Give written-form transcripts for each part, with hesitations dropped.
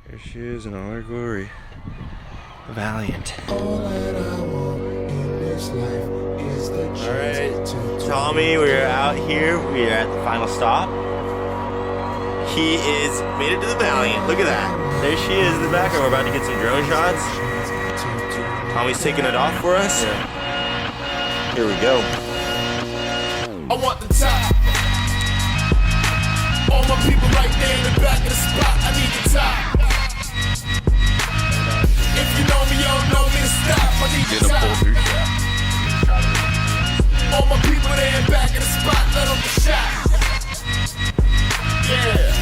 Here she is in all her glory. Valiant. Alright, Tommy, we're out here. We are at the final stop. He is made it to the Valiant. Look at that. There she is in the background. We're about to get some drone shots. Tommy's taking it off for us. Yeah. Here we go. I want the top. All my people right there in the back of the spot. I need the top. If you know me, you don't know me to stop. I need the top. All my people there in back of the spot. Let them get shot. Yeah.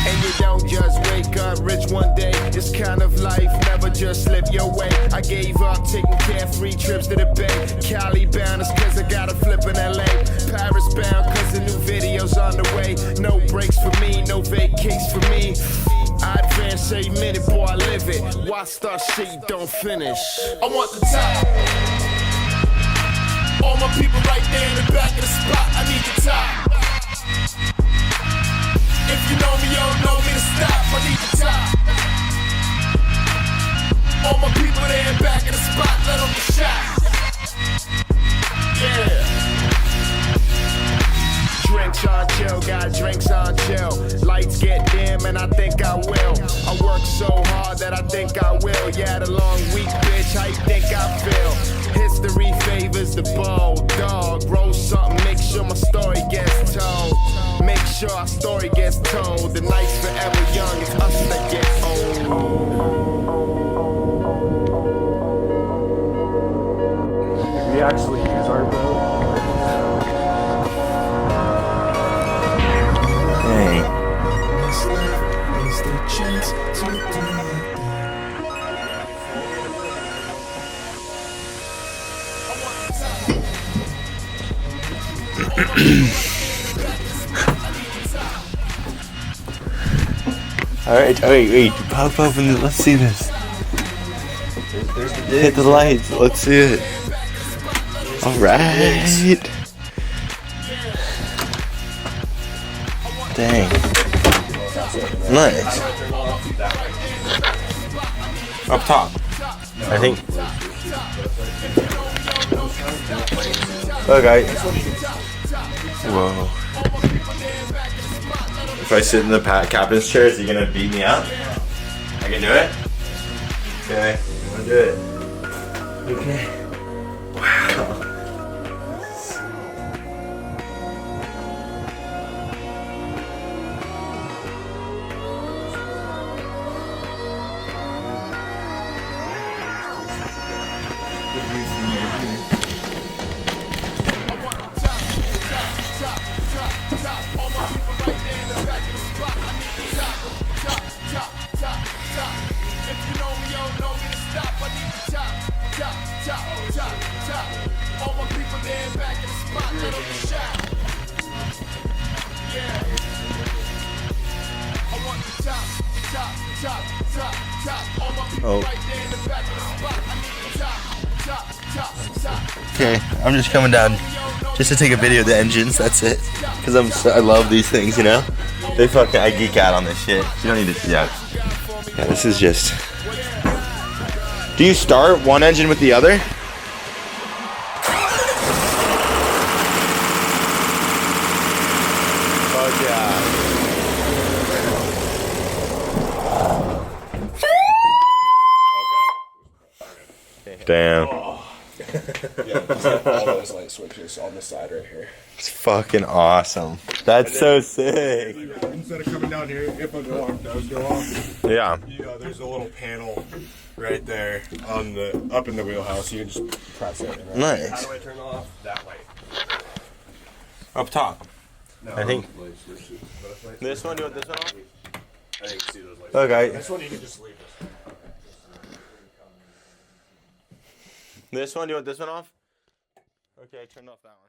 And you don't just wake up rich one day. This kind of life never just slip your way. I gave up taking carefree trips to the Bay. Cali bound is cause I got a flip in LA. Paris bound cause the new video's on the way. No breaks for me, no vacates for me. I advance a minute, boy, I live it. Why start shit you don't finish? I want the top. All my people right there in the back of the spot. I need the top. If you know me, you don't know me to stop. I need the top. All my people there in back of the spot. Let them get shot. Yeah. Drinks on chill, got drinks on chill. Lights get dim and I think I will. I work so hard that I think I will. Yeah, the long week, bitch, how you think I feel? History favors the bold dog. Roll something, make sure my story gets told. Make sure our story gets told. The night's forever young, it's us that get old. We actually use our boat. Dang. Alright, wait, pop open, let's see this. Hit the lights, let's see it. Alright. Dang. Nice. Up top, I think. Okay. Whoa. If I sit in the captain's chair, is he gonna beat me up? I can do it? Okay, I'm gonna do it. Okay. Wow. Oh. Okay, I'm just coming down just to take a video of the engines, that's it. Cause I love these things, you know? I geek out on this shit. You don't need to, yeah, this is just. Do you start one engine with the other? Fuck yeah. Damn. Yeah, just like all those light switches on the side right here. It's fucking awesome. That's so sick. Instead of coming down here, if an alarm does go off, Yeah. There's a little panel right there on up in the wheelhouse. You can just press it. Right? Nice. How do I turn off? That way. Up top. No, I think. This one, do you want this one off? I think see those lights. Okay. This one you can just leave. This one, do you want this one off? Okay, turn off that one.